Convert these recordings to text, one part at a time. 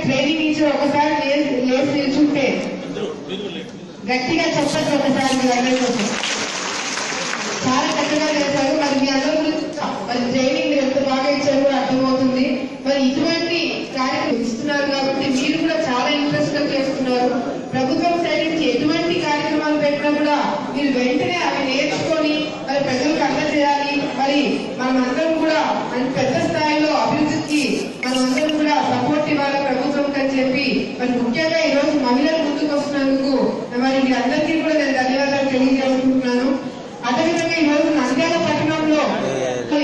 Training ఇచ్చి ఒకసారి లేచి నిల్చుంటే గట్టిగా చెప్పచ్చు ఒకసారి మీరు అందరి కోసం. చాలా చక్కగా చేశారు. మరి మీ అందరూ మరి ట్రైనింగ్ ఎంత బాగా ఇచ్చారు కూడా అర్థమవుతుంది. మరి ఇటువంటి కార్యక్రమం ఇస్తున్నారు కాబట్టి మీరు కూడా చాలా ఇంట్రెస్ట్ గా చేస్తున్నారు. ప్రభుత్వం సైడ్ నుంచి ఎటువంటి కార్యక్రమాలు పెట్టినా కూడా మీరు వెంటనే అవి నేర్చుకొని మరి ప్రజలకు అందజేయాలి. మరి మనమందరం కూడా పెద్ద స్థాయిలో అభివృద్ధికి మనమందరం కూడా సపోర్ట్ ఇవ్వాలి ప్రభుత్వం అని చెప్పి మరి ముఖ్యంగా ఈ రోజు మహిళలు ముందుకు వస్తున్నందుకు మరి మీ అందరికీ కూడా నేను ధన్యవాదాలు తెలియజేసుకుంటున్నాను. అదేవిధంగా ఈ రోజు నంద్యాల పట్టణంలో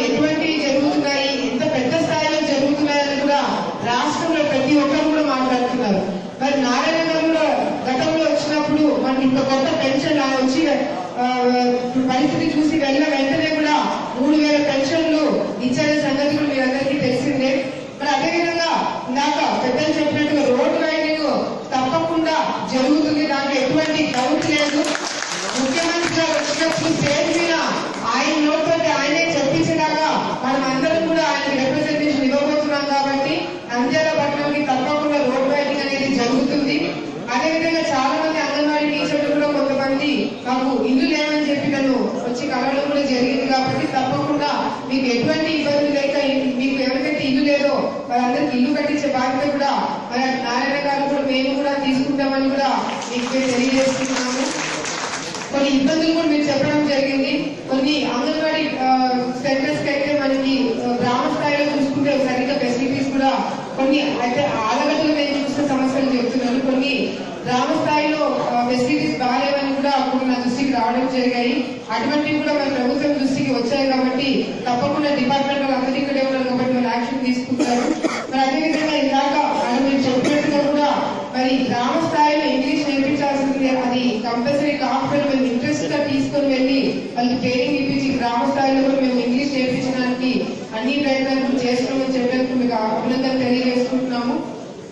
ఎటువంటి జరుగుతున్నాయి, ఎంత పెద్ద స్థాయిలో జరుగుతున్నాయని కూడా రాష్ట్రంలో ప్రతి ఒక్కరు కూడా మాట్లాడుతున్నారు. మరి నారాయణగరంలో గతంలో వచ్చినప్పుడు మనకి ఇంత కొత్త పెన్షన్ వచ్చి పరిస్థితి చూసి వెళ్ళిన వెంటనే కూడా 3000 పెన్షన్లు ఇచ్చిన సంగతి కూడా మీ అందరికీ తెలిసిందే. మరి అదేవిధంగా ఇందాక పెద్దలు చెప్పినట్టుగా రోడ్ వైడింగ్ తప్పకుండా జరుగుతుంది, దాంట్లో ఎటువంటి డౌట్ లేదు. ముఖ్యమంత్రిగా వచ్చినప్పుడు స్టేజ్ మీద ఆయన నోట్తో ఆయనే చెప్పించేలాగా మనం అందరం కూడా ఆయనకి రిప్రజెంటేషన్ ఇవ్వబోతున్నాం కాబట్టి నంద్యాల పట్టణంకి తప్పకుండా రోడ్ వైడింగ్ అనేది జరుగుతుంది. అదేవిధంగా చాలా మంది అంగన్వాడీ టీచర్లు కూడా కొంతమంది మాకు ఇల్లు లేవని చెప్పి నన్ను వచ్చి కలవడం కూడా జరిగింది కాబట్టి తప్పకుండా మీకు ఎటువంటి ఇబ్బంది లేక మీకు ఎవరికైతే ఇల్లు లేదో వాళ్ళందరికీ ఇల్లు కట్టించే బాధ్యత కూడా మరి నారాయణ గారు కూడా మేము కూడా తీసుకుంటామని కూడా మీకు తెలియజేస్తున్నాము. కొన్ని ఇబ్బందులు కూడా మీరు చెప్పడం జరిగింది. కొన్ని అంగన్వాడీ సెంటర్స్ కి అయితే మనకి గ్రామ స్థాయిలో చూసుకుంటే సరిగ్గా ఫెసిలిటీస్ కూడా కొన్ని అయితే ఆలగడ్డలు నేను చూసిన సమస్యలు చెప్తున్నాను. కొన్ని గ్రామ స్థాయిలో ఫెసిలిటీస్ బాగాలేవని కూడా అప్పుడు నా దృష్టికి రావడం జరిగాయి. అటువంటివి కూడా మన ప్రభుత్వం దృష్టికి వచ్చాయి కాబట్టి తప్పకుండా డిపార్ట్మెంట్ వాళ్ళు అందరూ ఇక్కడే ఉన్నారు కాబట్టి వాళ్ళు యాక్షన్ తీసుకుంటారు. మరి అదేవిధంగా ఇందాక మీరు చెప్పినట్టుగా కూడా మరి గ్రామ స్థాయిలో ఇంగ్లీష్ నేర్పించాల్సింది అది కంపల్సరీ కాకపోతే మేము ఇంట్రెస్ట్ గా తీసుకొని వెళ్ళి వాళ్ళకి ట్రైనింగ్ ఇప్పించి గ్రామ స్థాయిలో కూడా మేము ఇంగ్లీష్ నేర్పించడానికి అన్ని ప్రయత్నాలు చేస్తున్నామని చెప్పేందుకు మీకు అభినందనలు తెలియజేసుకుంటున్నాము.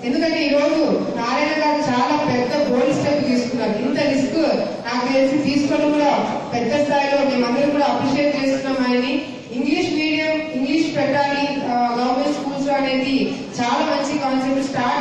ఎందుకంటే ఈ రోజు నారాయణ గారు చాలా పెద్ద బోల్డ్ స్టెప్ తీసుకున్నారు. ఇంత రిస్క్ నాకు తెలిసి తీసుకోవడం కూడా పెద్ద స్థాయిలో మేమందరం కూడా అప్రిషియేట్ చేస్తున్నాం ఆయన్ని. ఇంగ్లీష్ మీడియం ఇంగ్లీష్ పెట్టాలి గవర్నమెంట్ స్కూల్స్ అనేది చాలా మంచి కాన్సెప్ట్. స్టార్ట్